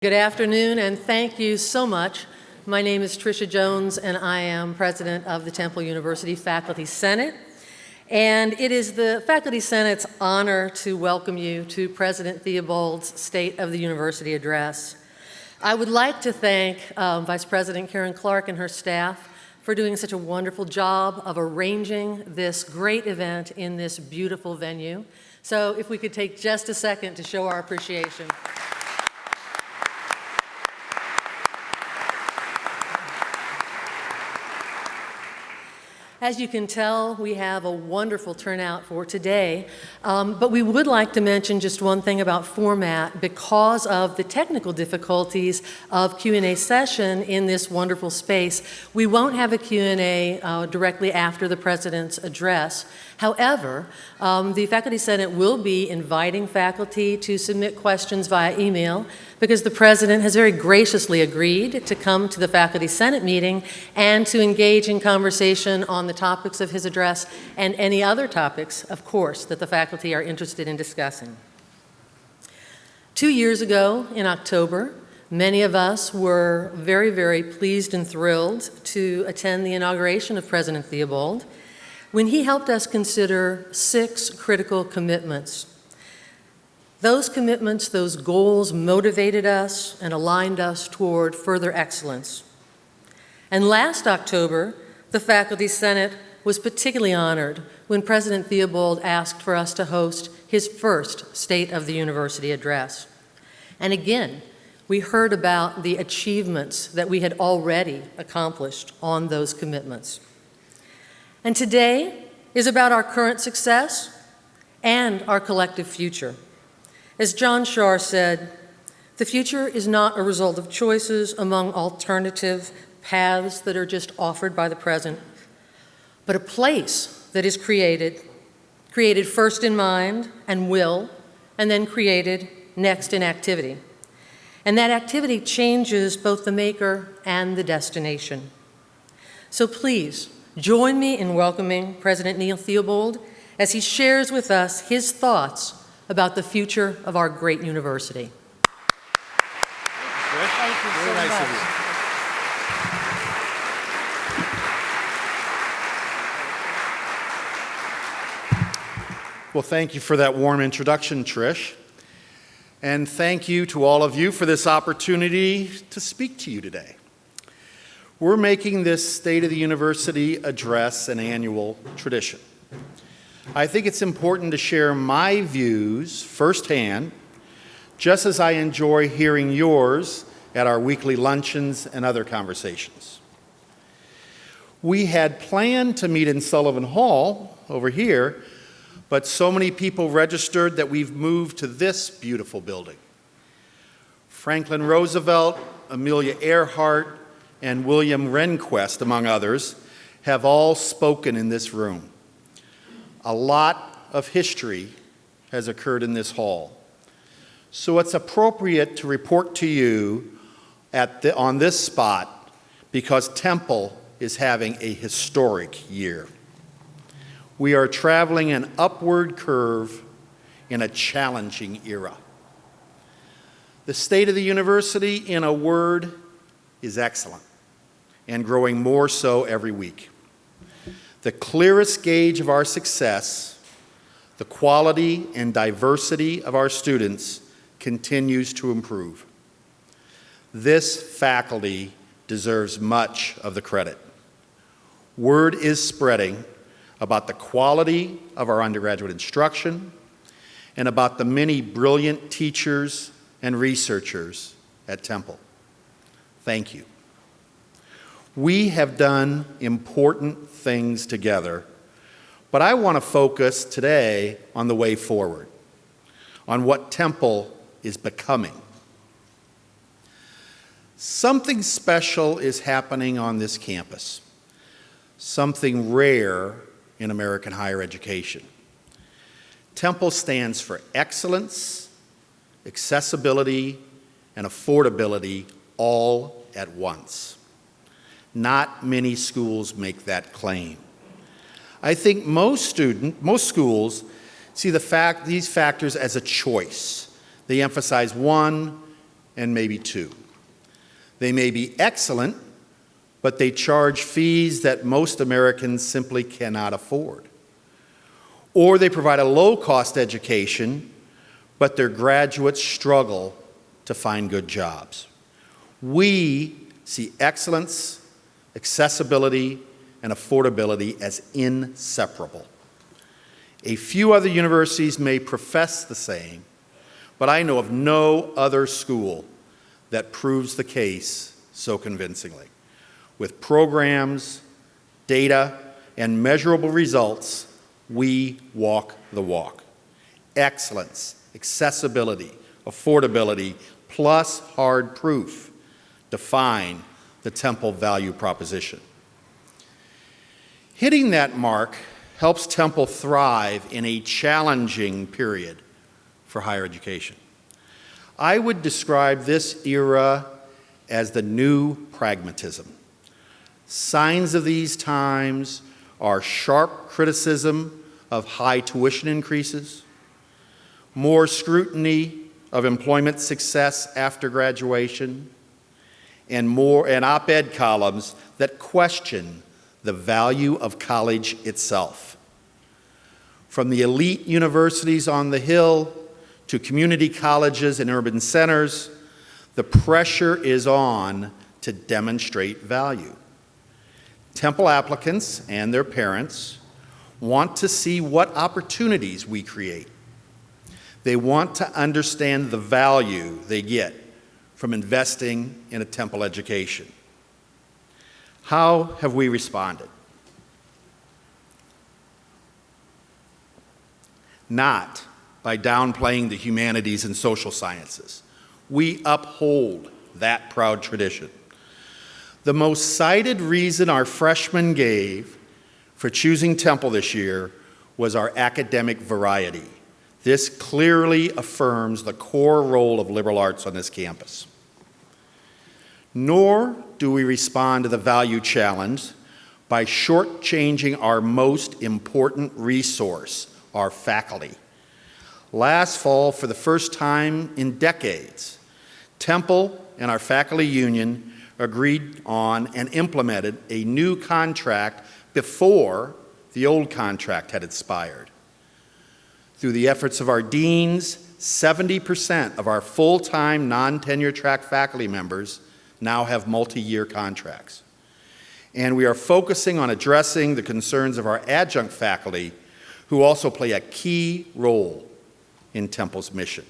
Good afternoon, and thank you so much. My name is Tricia Jones, and I am president of the Temple University Faculty Senate. And it is the Faculty Senate's honor to welcome you to President Theobald's State of the University address. I would like to thank Vice President Karen Clark and her staff for doing such a wonderful job of arranging this great event in this beautiful venue. So if we could take just a second to show our appreciation. As you can tell, we have a wonderful turnout for today, but we would like to mention just one thing about format because of the technical difficulties of Q&A session in this wonderful space. We won't have a Q&A directly after the President's address. However, the Faculty Senate will be inviting faculty to submit questions via email because the President has very graciously agreed to come to the Faculty Senate meeting and to engage in conversation on the topics of his address and any other topics, of course, that the faculty are interested in discussing. 2 years ago, in October, many of us were very, very pleased and thrilled to attend the inauguration of President Theobald when he helped us consider 6 critical commitments. Those commitments, those goals motivated us and aligned us toward further excellence. And last October, the Faculty Senate was particularly honored when President Theobald asked for us to host his first State of the University address. And again, we heard about the achievements that we had already accomplished on those commitments. And today is about our current success and our collective future. As John Shar said, the future is not a result of choices among alternative paths that are just offered by the present, but a place that is created first in mind and will, and then created next in activity. And that activity changes both the maker and the destination. So please, join me in welcoming President Neil Theobald as he shares with us his thoughts about the future of our great university. Thank you so Very nice much. of you. Well, thank you for that warm introduction, Trish. And thank you to all of you for this opportunity to speak to you today. We're making this State of the University address an annual tradition. I think it's important to share my views firsthand, just as I enjoy hearing yours at our weekly luncheons and other conversations. We had planned to meet in Sullivan Hall over here, but so many people registered that we've moved to this beautiful building. Franklin Roosevelt, Amelia Earhart, and William Rehnquist, among others, have all spoken in this room. A lot of history has occurred in this hall. So it's appropriate to report to you on this spot because Temple is having a historic year. We are traveling an upward curve in a challenging era. The state of the university, in a word, is excellent and growing more so every week. The clearest gauge of our success, the quality and diversity of our students, continues to improve. This faculty deserves much of the credit. Word is spreading about the quality of our undergraduate instruction and about the many brilliant teachers and researchers at Temple. Thank you. We have done important things together, but I want to focus today on the way forward, on what Temple is becoming. Something special is happening on this campus, something rare in American higher education. Temple stands for excellence, accessibility, and affordability all at once. Not many schools make that claim. I think most schools see these factors as a choice. They emphasize one and maybe 2. They may be excellent, but they charge fees that most Americans simply cannot afford. Or they provide a low-cost education, but their graduates struggle to find good jobs. We see excellence, accessibility, and affordability as inseparable. A few other universities may profess the same, but I know of no other school that proves the case so convincingly. With programs, data, and measurable results, we walk the walk. Excellence, accessibility, affordability, plus hard proof define the Temple value proposition. Hitting that mark helps Temple thrive in a challenging period for higher education. I would describe this era as the new pragmatism. Signs of these times are sharp criticism of high tuition increases, more scrutiny of employment success after graduation, and op-ed columns that question the value of college itself. From the elite universities on the Hill to community colleges and urban centers, the pressure is on to demonstrate value. Temple applicants and their parents want to see what opportunities we create. They want to understand the value they get from investing in a Temple education. How have we responded? Not by downplaying the humanities and social sciences. We uphold that proud tradition. The most cited reason our freshmen gave for choosing Temple this year was our academic variety. This clearly affirms the core role of liberal arts on this campus. Nor do we respond to the value challenge by shortchanging our most important resource, our faculty. Last fall, for the first time in decades, Temple and our faculty union agreed on and implemented a new contract before the old contract had expired. Through the efforts of our deans, 70% of our full-time non-tenure track faculty members now have multi-year contracts. And we are focusing on addressing the concerns of our adjunct faculty, who also play a key role in Temple's mission.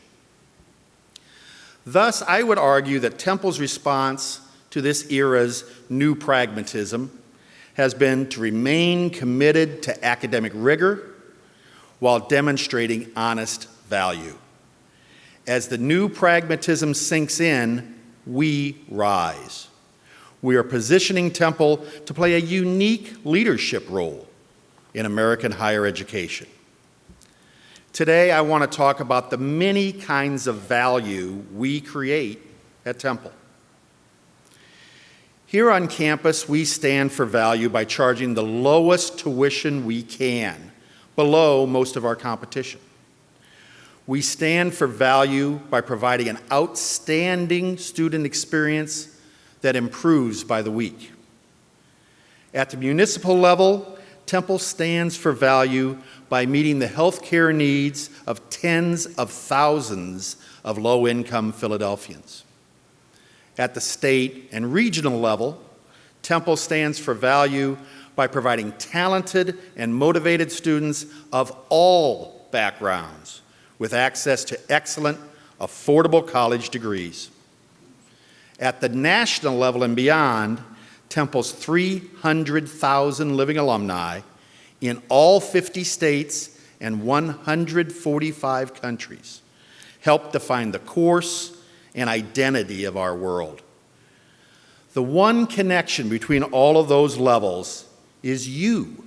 Thus, I would argue that Temple's response to this era's new pragmatism has been to remain committed to academic rigor while demonstrating honest value. As the new pragmatism sinks in, we rise. We are positioning Temple to play a unique leadership role in American higher education. Today, I want to talk about the many kinds of value we create at Temple. Here on campus, we stand for value by charging the lowest tuition we can, below most of our competition. We stand for value by providing an outstanding student experience that improves by the week. At the municipal level, Temple stands for value by meeting the healthcare needs of tens of thousands of low-income Philadelphians. At the state and regional level, Temple stands for value by providing talented and motivated students of all backgrounds with access to excellent, affordable college degrees. At the national level and beyond, Temple's 300,000 living alumni in all 50 states and 145 countries help define the course and identity of our world. The one connection between all of those levels is you,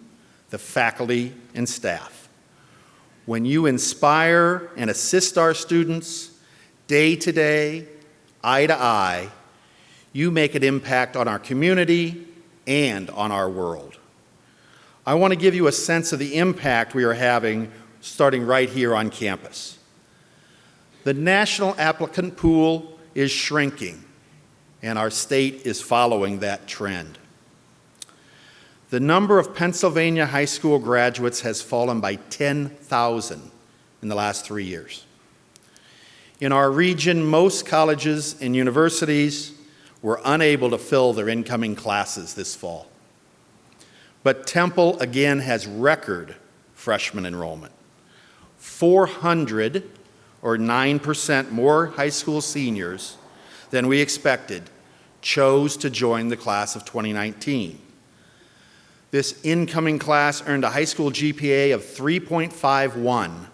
the faculty and staff. When you inspire and assist our students day to day, eye to eye, you make an impact on our community and on our world. I want to give you a sense of the impact we are having starting right here on campus. The national applicant pool is shrinking, and our state is following that trend. The number of Pennsylvania high school graduates has fallen by 10,000 in the last 3 years. In our region, most colleges and universities were unable to fill their incoming classes this fall. But Temple again has record freshman enrollment. 400, or 9% more high school seniors than we expected, chose to join the class of 2019. This incoming class earned a high school GPA of 3.51,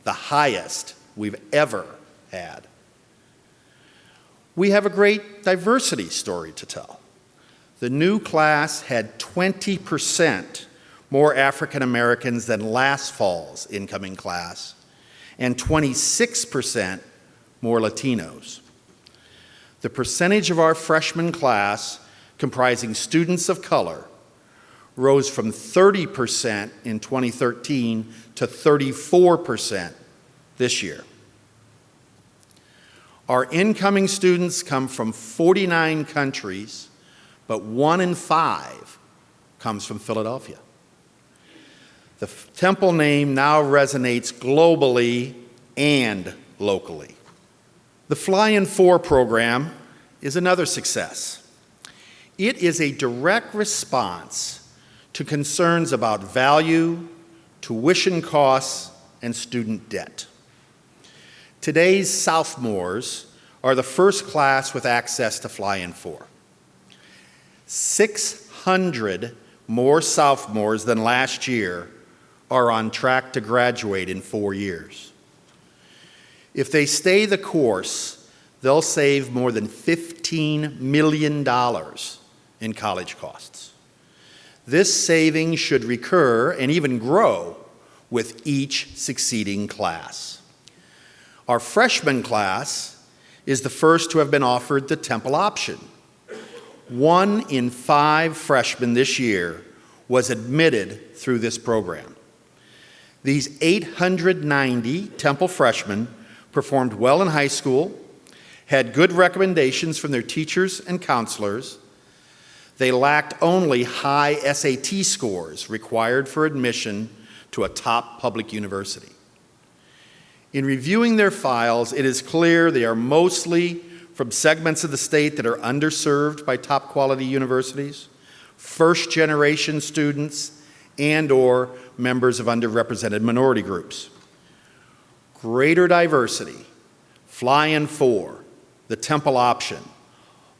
the highest we've ever had. We have a great diversity story to tell. The new class had 20% more African Americans than last fall's incoming class, and 26% more Latinos. The percentage of our freshman class comprising students of color rose from 30% in 2013 to 34% this year. Our incoming students come from 49 countries, but 1 in 5 comes from Philadelphia. The Temple name now resonates globally and locally. The Fly in 4 program is another success. It is a direct response to concerns about value, tuition costs, and student debt. Today's sophomores are the first class with access to Fly in 4. 600 more sophomores than last year are on track to graduate in 4 years. If they stay the course, they'll save more than $15 million in college costs. This saving should recur and even grow with each succeeding class. Our freshman class is the first to have been offered the Temple option. 1 in 5 freshmen this year was admitted through this program. These 890 Temple freshmen performed well in high school, had good recommendations from their teachers and counselors. They lacked only high SAT scores required for admission to a top public university. In reviewing their files, it is clear they are mostly from segments of the state that are underserved by top quality universities, first-generation students, and/or members of underrepresented minority groups. Greater diversity, Fly in 4, the Temple option,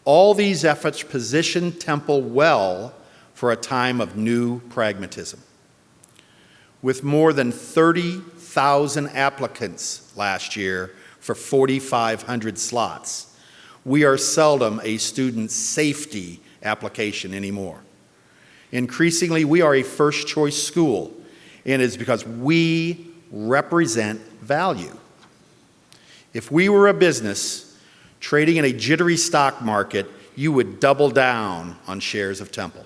all these efforts position Temple well for a time of new pragmatism. With more than 30,000 applicants last year for 4,500 slots, we are seldom a student safety application anymore. Increasingly, we are a first-choice school, and it is because we represent value. If we were a business trading in a jittery stock market, you would double down on shares of Temple.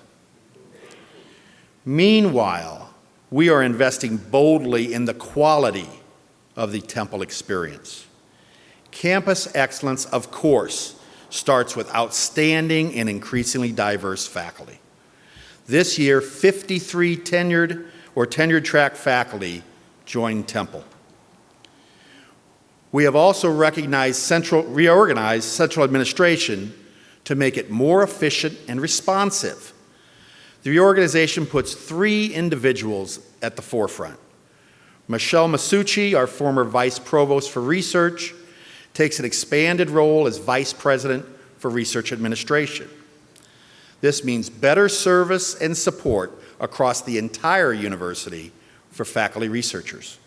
Meanwhile, we are investing boldly in the quality of the Temple experience. Campus excellence, of course, starts with outstanding and increasingly diverse faculty. This year, 53 tenured or tenure-track faculty joined Temple. We have also reorganized central administration to make it more efficient and responsive. The reorganization puts 3 individuals at the forefront. Michelle Masucci, our former Vice Provost for Research, takes an expanded role as Vice President for Research Administration. This means better service and support across the entire university for faculty researchers.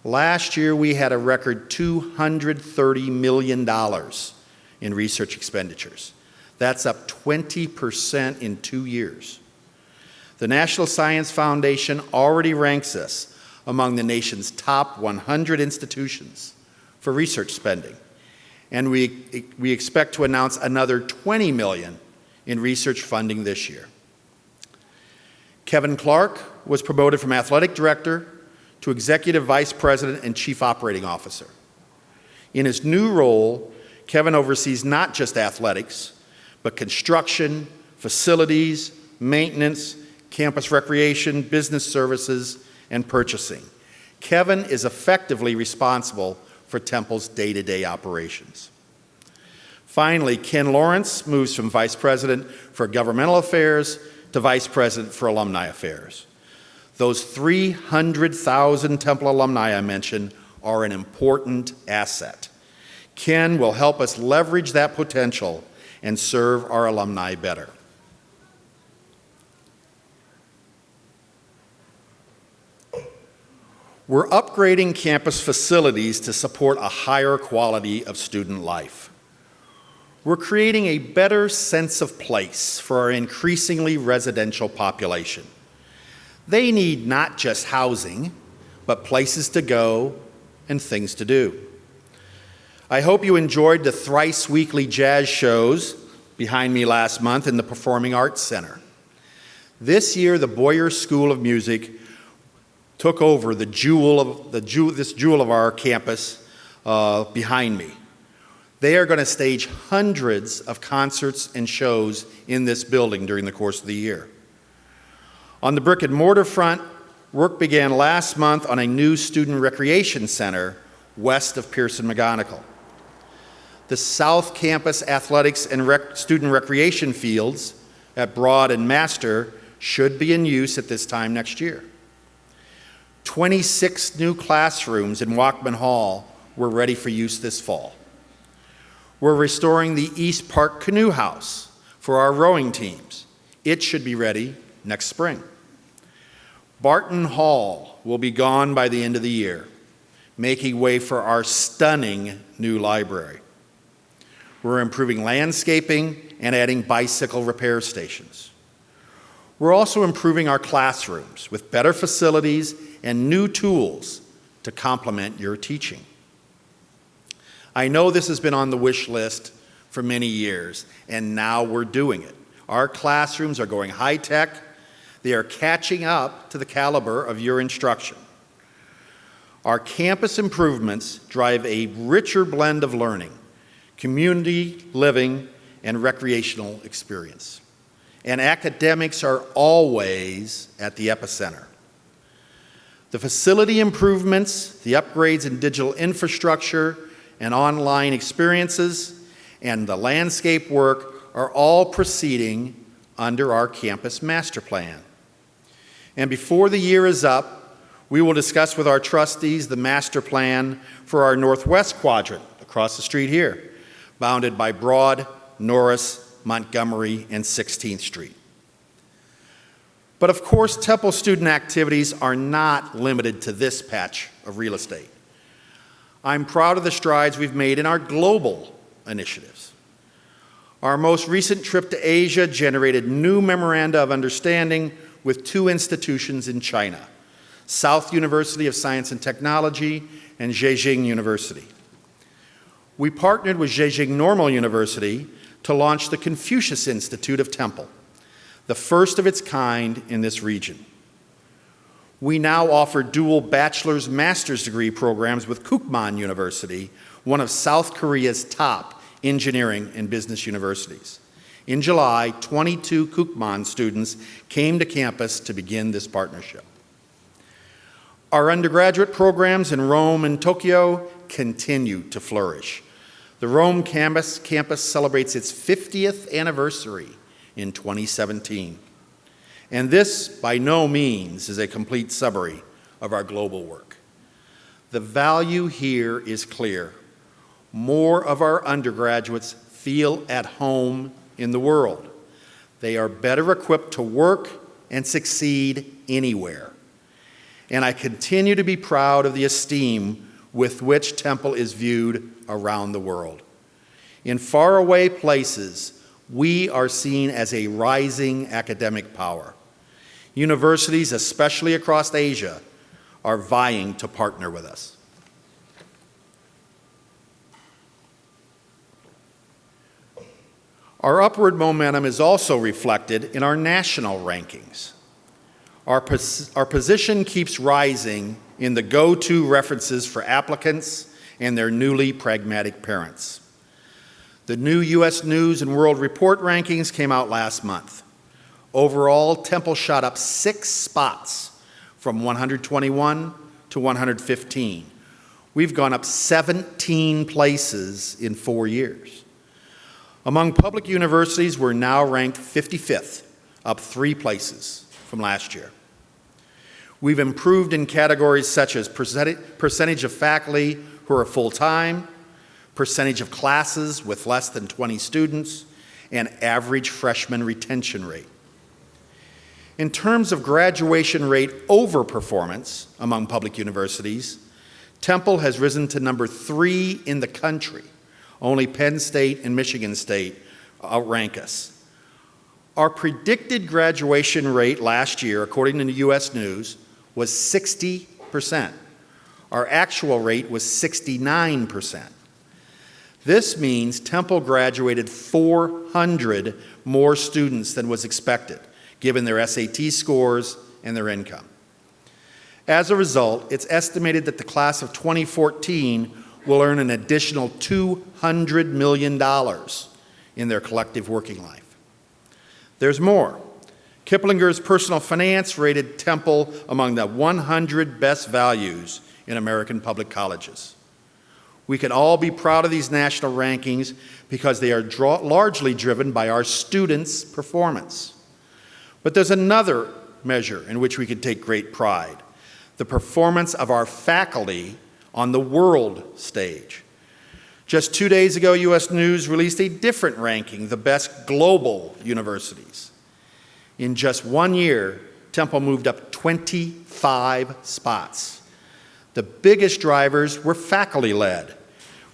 Last year, we had a record $230 million in research expenditures. That's up 20% in 2 years. The National Science Foundation already ranks us among the nation's top 100 institutions for research spending, and we expect to announce another $20 million in research funding this year. Kevin Clark was promoted from Athletic Director to Executive Vice President and Chief Operating Officer. In his new role, Kevin oversees not just athletics, but construction, facilities, maintenance, campus recreation, business services, and purchasing. Kevin is effectively responsible for Temple's day-to-day operations. Finally, Ken Lawrence moves from Vice President for Governmental Affairs to Vice President for Alumni Affairs. Those 300,000 Temple alumni I mentioned are an important asset. Ken will help us leverage that potential and serve our alumni better. We're upgrading campus facilities to support a higher quality of student life. We're creating a better sense of place for our increasingly residential population. They need not just housing, but places to go and things to do. I hope you enjoyed the thrice weekly jazz shows behind me last month in the Performing Arts Center. This year, the Boyer School of Music took over this jewel of our campus behind me. They are going to stage hundreds of concerts and shows in this building during the course of the year. On the brick and mortar front, work began last month on a new student recreation center west of Pearson-McGonigal. The South Campus athletics and student recreation fields at Broad and Master should be in use at this time next year. 26 new classrooms in Mitten Hall were ready for use this fall. We're restoring the East Park Canoe House for our rowing teams. It should be ready next spring. Barton Hall will be gone by the end of the year, making way for our stunning new library. We're improving landscaping and adding bicycle repair stations. We're also improving our classrooms with better facilities and new tools to complement your teaching. I know this has been on the wish list for many years, and now we're doing it. Our classrooms are going high-tech. They are catching up to the caliber of your instruction. Our campus improvements drive a richer blend of learning, community living, and recreational experience. And academics are always at the epicenter. The facility improvements, the upgrades in digital infrastructure and online experiences, and the landscape work are all proceeding under our campus master plan. And before the year is up, we will discuss with our trustees the master plan for our northwest quadrant across the street here, bounded by Broad, Norris, Montgomery, and 16th Street. But of course, Temple student activities are not limited to this patch of real estate. I'm proud of the strides we've made in our global initiatives. Our most recent trip to Asia generated new memoranda of understanding with two institutions in China, South University of Science and Technology and Zhejiang University. We partnered with Zhejiang Normal University to launch the Confucius Institute of Temple, the first of its kind in this region. We now offer dual bachelor's master's degree programs with Kookman University, one of South Korea's top engineering and business universities. In July, 22 Kookman students came to campus to begin this partnership. Our undergraduate programs in Rome and Tokyo continue to flourish. The Rome campus celebrates its 50th anniversary in 2017. And this, by no means, is a complete summary of our global work. The value here is clear. More of our undergraduates feel at home in the world. They are better equipped to work and succeed anywhere. And I continue to be proud of the esteem with which Temple is viewed around the world. In faraway places, we are seen as a rising academic power. Universities, especially across Asia, are vying to partner with us. Our upward momentum is also reflected in our national rankings. Our position keeps rising in the go-to references for applicants and their newly pragmatic parents. The new U.S. News and World Report rankings came out last month. Overall, Temple shot up 6 spots from 121 to 115. We've gone up 17 places in 4 years. Among public universities, we're now ranked 55th, up 3 places from last year. We've improved in categories such as percentage of faculty who are full-time, percentage of classes with less than 20 students, and average freshman retention rate. In terms of graduation rate over performance among public universities, Temple has risen to number 3 in the country. Only Penn State and Michigan State outrank us. Our predicted graduation rate last year, according to the U.S. News, was 60%. Our actual rate was 69%. This means Temple graduated 400 more students than was expected, given their SAT scores and their income. As a result, it's estimated that the class of 2014 will earn an additional $200 million in their collective working life. There's more. Kiplinger's Personal Finance rated Temple among the 100 best values in American public colleges. We can all be proud of these national rankings because they are largely driven by our students' performance. But there's another measure in which we can take great pride: the performance of our faculty on the world stage. Just 2 days ago, U.S. News released a different ranking, the best global universities. In just 1 year, Temple moved up 25 spots. The biggest drivers were faculty-led.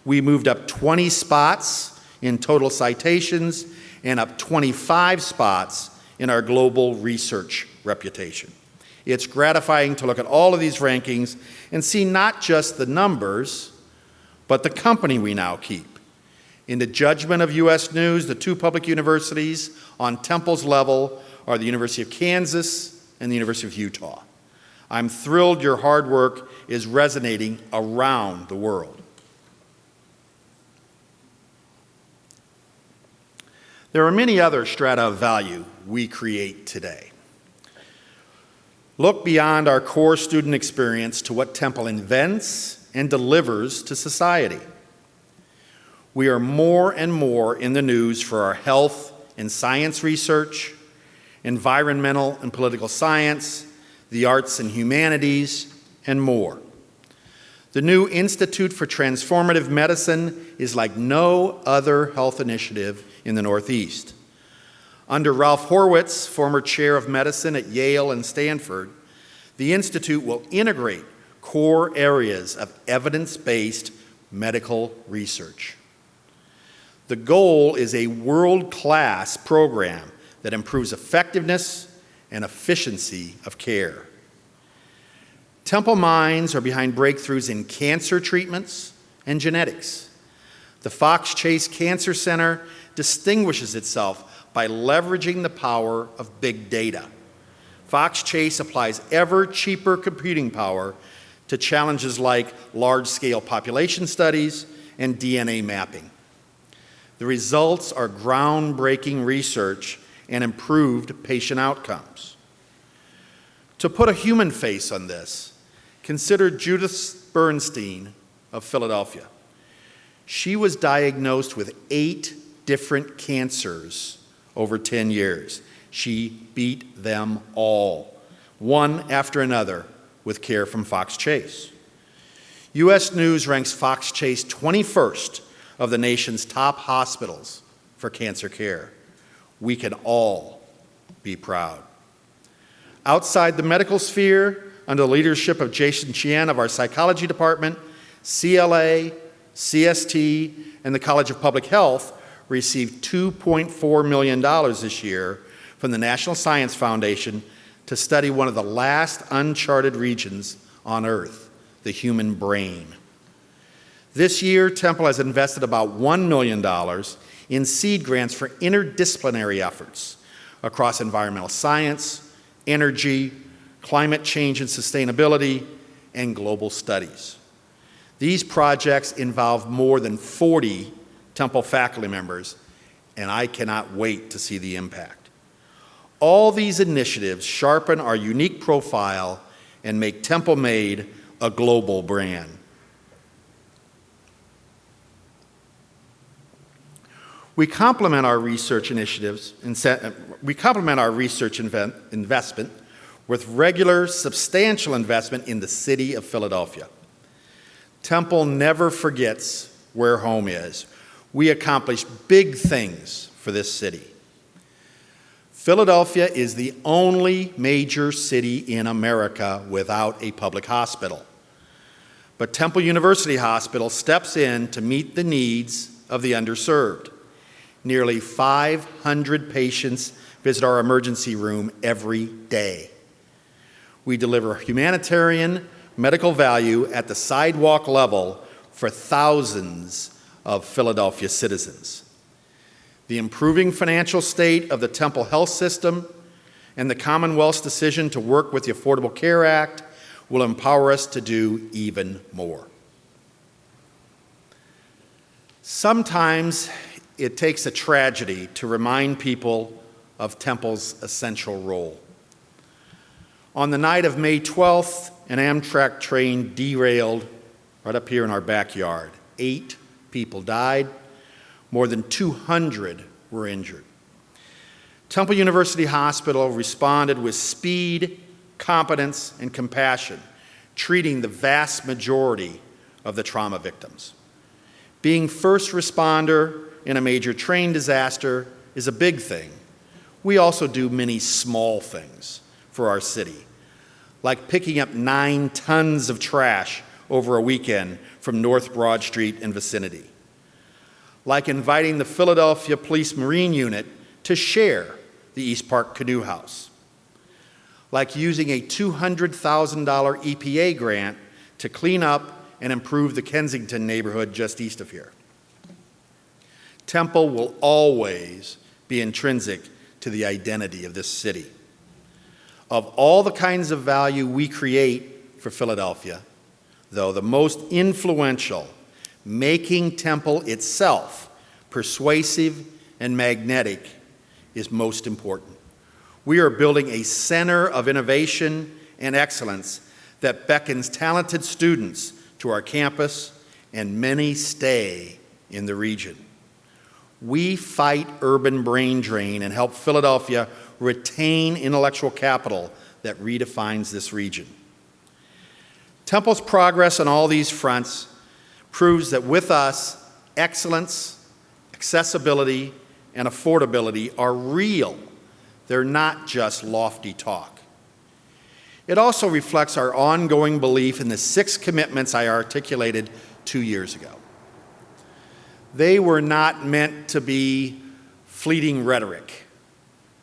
We moved up 20 spots in total citations and up 25 spots in our global research reputation. It's gratifying to look at all of these rankings and see not just the numbers, but the company we now keep. In the judgment of U.S. News, the 2 public universities on Temple's level are the University of Kansas and the University of Utah. I'm thrilled your hard work is resonating around the world. There are many other strata of value we create today. Look beyond our core student experience to what Temple invents and delivers to society. We are more and more in the news for our health and science research, environmental and political science, the arts and humanities, and more. The new Institute for Transformative Medicine is like no other health initiative in the Northeast. Under Ralph Horwitz, former chair of medicine at Yale and Stanford, the Institute will integrate core areas of evidence-based medical research. The goal is a world-class program that improves effectiveness and efficiency of care. Temple minds are behind breakthroughs in cancer treatments and genetics. The Fox Chase Cancer Center distinguishes itself by leveraging the power of big data. Fox Chase applies ever cheaper computing power to challenges like large-scale population studies and DNA mapping. The results are groundbreaking research and improved patient outcomes. To put a human face on this, consider Judith Bernstein of Philadelphia. She was diagnosed with 8 different cancers over 10 years. She beat them all, one after another, with care from Fox Chase. U.S. News ranks Fox Chase 21st of the nation's top hospitals for cancer care. We can all be proud. Outside the medical sphere, under the leadership of Jason Chien of our psychology department, CLA, CST, and the College of Public Health received $2.4 million this year from the National Science Foundation to study one of the last uncharted regions on Earth, the human brain. This year, Temple has invested about $1 million in seed grants for interdisciplinary efforts across environmental science, energy, climate change and sustainability, and global studies. These projects involve more than 40 Temple faculty members, and I cannot wait to see the impact. All these initiatives sharpen our unique profile and make Temple Made a global brand. We complement our research initiatives, investment with regular, substantial investment in the city of Philadelphia. Temple never forgets where home is. We accomplish big things for this city. Philadelphia is the only major city in America without a public hospital. But Temple University Hospital steps in to meet the needs of the underserved. Nearly 500 patients visit our emergency room every day. We deliver humanitarian medical value at the sidewalk level for thousands of Philadelphia citizens. The improving financial state of the Temple health system and the Commonwealth's decision to work with the Affordable Care Act will empower us to do even more. Sometimes it takes a tragedy to remind people of Temple's essential role. On the night of May 12th, an Amtrak train derailed right up here in our backyard. 8 people died, more than 200 were injured. Temple University Hospital responded with speed, competence, and compassion, treating the vast majority of the trauma victims. Being first responder in a major train disaster is a big thing. We also do many small things for our city, like picking up 9 tons of trash over a weekend from North Broad Street and vicinity, like inviting the Philadelphia Police Marine Unit to share the East Park Canoe House, like using a $200,000 EPA grant to clean up and improve the Kensington neighborhood just east of here. Temple will always be intrinsic to the identity of this city. Of all the kinds of value we create for Philadelphia, though, the most influential, making Temple itself persuasive and magnetic, is most important. We are building a center of innovation and excellence that beckons talented students to our campus, and many stay in the region. We fight urban brain drain and help Philadelphia retain intellectual capital that redefines this region. Temple's progress on all these fronts proves that with us, excellence, accessibility, and affordability are real. They're not just lofty talk. It also reflects our ongoing belief in the 6 commitments I articulated 2 years ago. They were not meant to be fleeting rhetoric,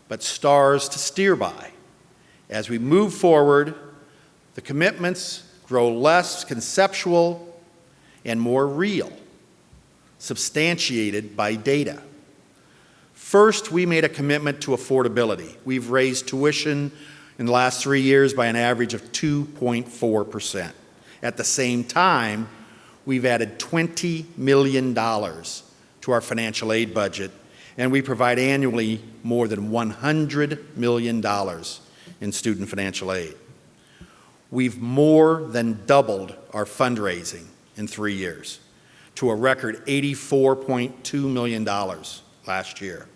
but stars to steer by. As we move forward, the commitments grow less conceptual and more real, substantiated by data. First, we made a commitment to affordability. We've raised tuition in the last 3 years by an average of 2.4%. At the same time, we've added $20 million to our financial aid budget, and we provide annually more than $100 million in student financial aid. We've more than doubled our fundraising in 3 years to a record $84.2 million last year.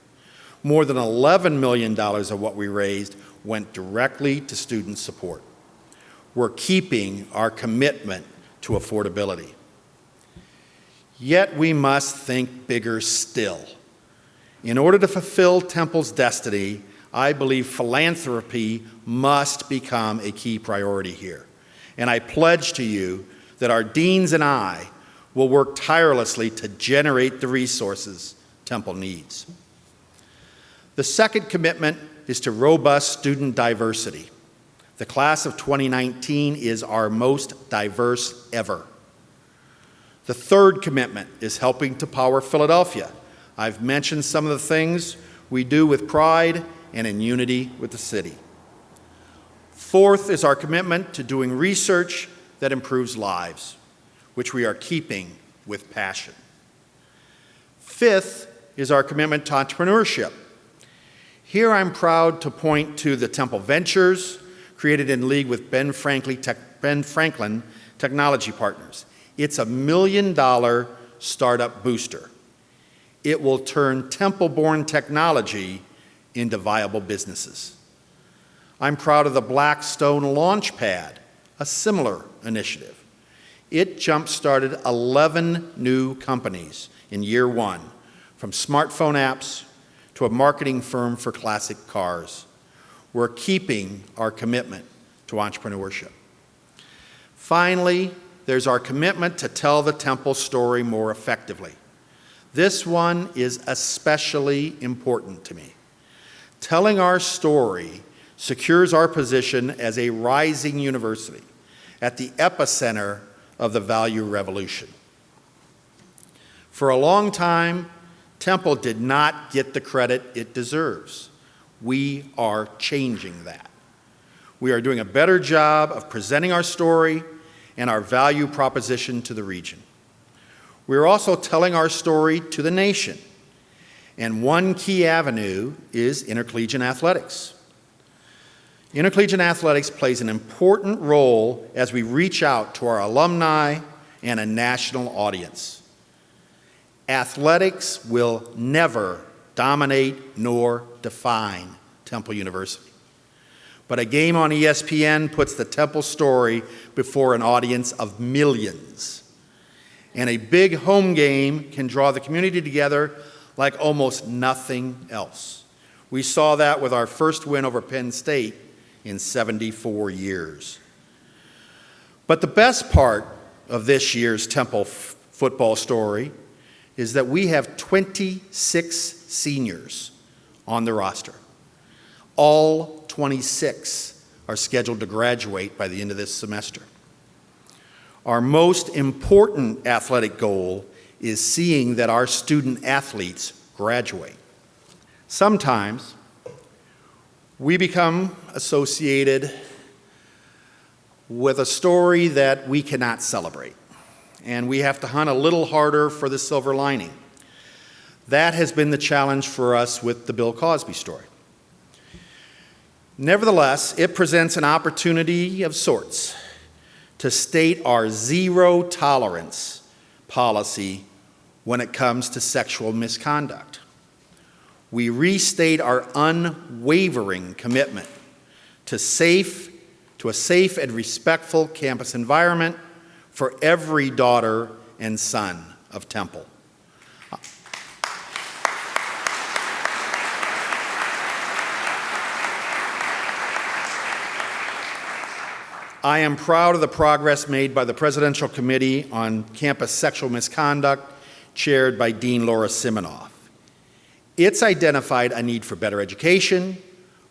More than $11 million of what we raised went directly to student support. We're keeping our commitment to affordability. Yet we must think bigger still. In order to fulfill Temple's destiny, I believe philanthropy must become a key priority here. And I pledge to you that our deans and I will work tirelessly to generate the resources Temple needs. The second commitment is to robust student diversity. The class of 2019 is our most diverse ever. The third commitment is helping to power Philadelphia. I've mentioned some of the things we do with pride and in unity with the city. Fourth is our commitment to doing research that improves lives, which we are keeping with passion. Fifth is our commitment to entrepreneurship. Here I'm proud to point to the Temple Ventures, created in league with Ben Franklin Technology Partners. It's a $1 million startup booster. It will turn Temple-born technology into viable businesses. I'm proud of the Blackstone Launchpad, a similar initiative. It jump-started 11 new companies in year one, from smartphone apps to a marketing firm for classic cars. We're keeping our commitment to entrepreneurship. Finally, there's our commitment to tell the Temple story more effectively. This one is especially important to me. Telling our story secures our position as a rising university at the epicenter of the value revolution. For a long time, Temple did not get the credit it deserves. We are changing that. We are doing a better job of presenting our story and our value proposition to the region. We are also telling our story to the nation, and one key avenue is intercollegiate athletics. Intercollegiate athletics plays an important role as we reach out to our alumni and a national audience. Athletics will never dominate nor define Temple University. But a game on ESPN puts the Temple story before an audience of millions. And a big home game can draw the community together like almost nothing else. We saw that with our first win over Penn State in 74 years. But the best part of this year's Temple football story is that we have 26 seniors on the roster. All 26 are scheduled to graduate by the end of this semester. Our most important athletic goal is seeing that our student athletes graduate. Sometimes we become associated with a story that we cannot celebrate, and we have to hunt a little harder for the silver lining. That has been the challenge for us with the Bill Cosby story. Nevertheless, it presents an opportunity of sorts to state our zero tolerance policy when it comes to sexual misconduct. We restate our unwavering commitment to a safe and respectful campus environment for every daughter and son of Temple. I am proud of the progress made by the Presidential Committee on Campus Sexual Misconduct, chaired by Dean Laura Siminoff. It's identified a need for better education,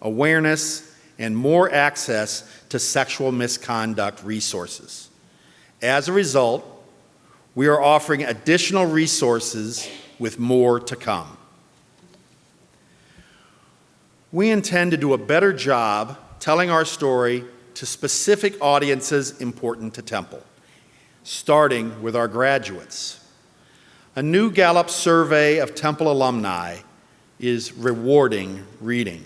awareness, and more access to sexual misconduct resources. As a result, we are offering additional resources with more to come. We intend to do a better job telling our story to specific audiences important to Temple, starting with our graduates. A new Gallup survey of Temple alumni is rewarding reading.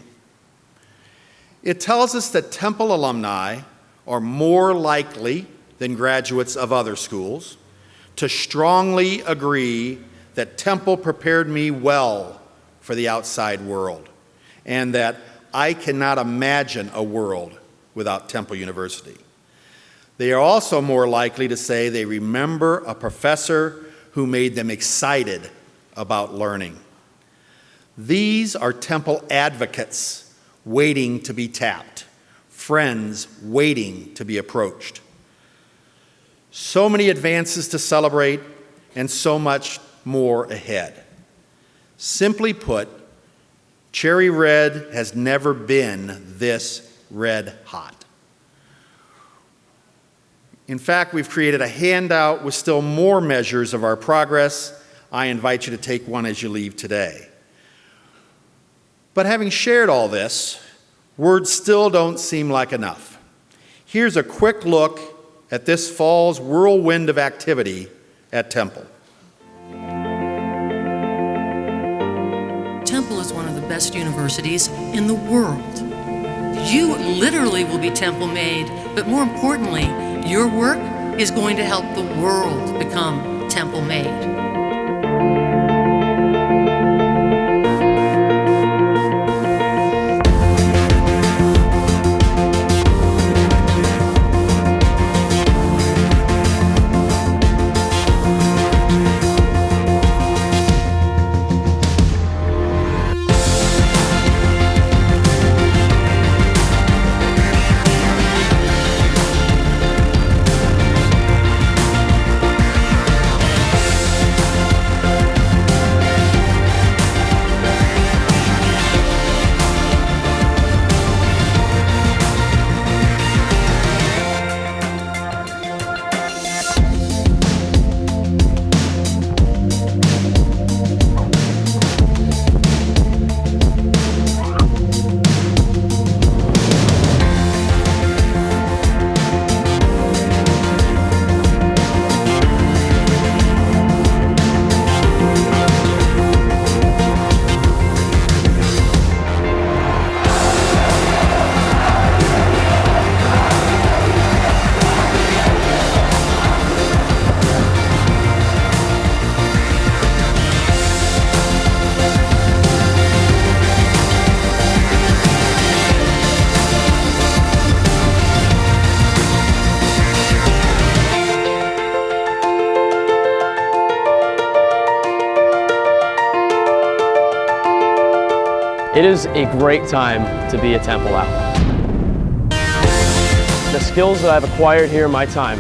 It tells us that Temple alumni are more likely than graduates of other schools to strongly agree that Temple prepared me well for the outside world, and that I cannot imagine a world without Temple University. They are also more likely to say they remember a professor who made them excited about learning. These are Temple advocates waiting to be tapped, friends waiting to be approached. So many advances to celebrate and so much more ahead. Simply put, Cherry Red has never been this red hot. In fact, we've created a handout with still more measures of our progress. I invite you to take one as you leave today. But having shared all this, words still don't seem like enough. Here's a quick look at this fall's whirlwind of activity at Temple. one of the best universities in the world. You literally will be temple made, but more importantly, your work is going to help the world become temple made. It is a great time to be a Temple Outlaw. The skills that I've acquired here in my time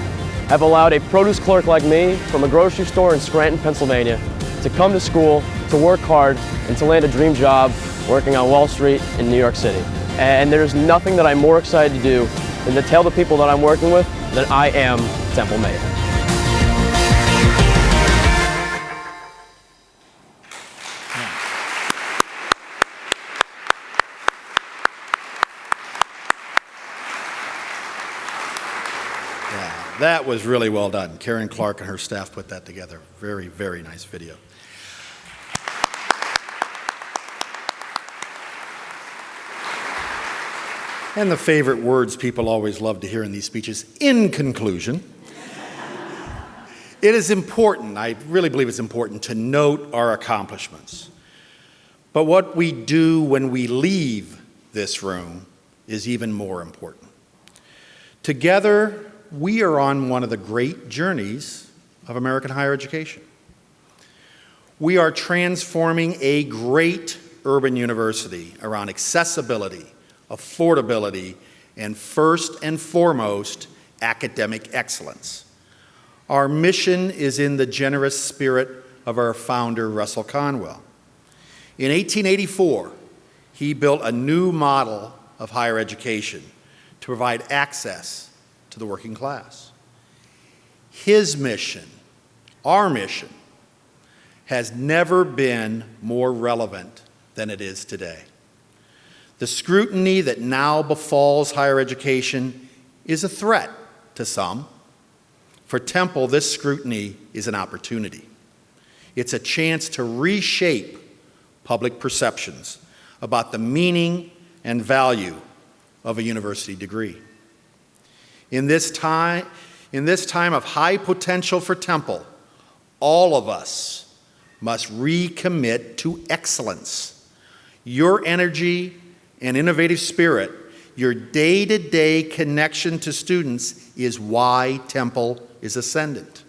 have allowed a produce clerk like me from a grocery store in Scranton, Pennsylvania, to come to school, to work hard, and to land a dream job working on Wall Street in New York City. And there's nothing that I'm more excited to do than to tell the people that I'm working with that I am Temple made. That was really well done. Karen Clark and her staff put that together. Very, very nice video. And the favorite words people always love to hear in these speeches, in conclusion. It is important, I really believe it's important, to note our accomplishments. But what we do when we leave this room is even more important. Together, we are on one of the great journeys of American higher education. We are transforming a great urban university around accessibility, affordability, and first and foremost, academic excellence. Our mission is in the generous spirit of our founder, Russell Conwell. In 1884, he built a new model of higher education to provide access to the working class. His mission, our mission, has never been more relevant than it is today. The scrutiny that now befalls higher education is a threat to some. For Temple, this scrutiny is an opportunity. It's a chance to reshape public perceptions about the meaning and value of a university degree. In this time of high potential for Temple, all of us must recommit to excellence. Your energy and innovative spirit, your day-to-day connection to students is why Temple is ascendant.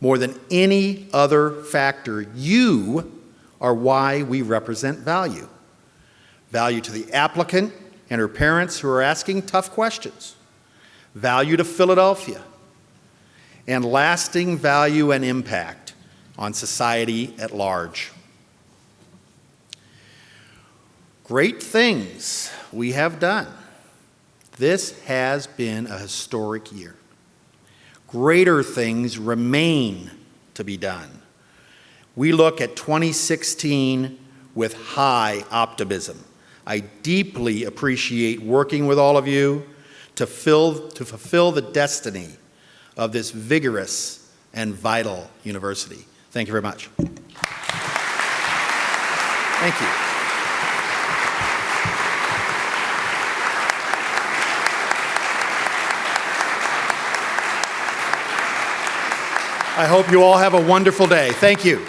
More than any other factor, you are why we represent value. Value to the applicant and her parents who are asking tough questions. Value to Philadelphia, and lasting value and impact on society at large. Great things we have done. This has been a historic year. Greater things remain to be done. We look at 2016 with high optimism. I deeply appreciate working with all of you to fulfill the destiny of this vigorous and vital university. Thank you very much. Thank you. I hope you all have a wonderful day. Thank you.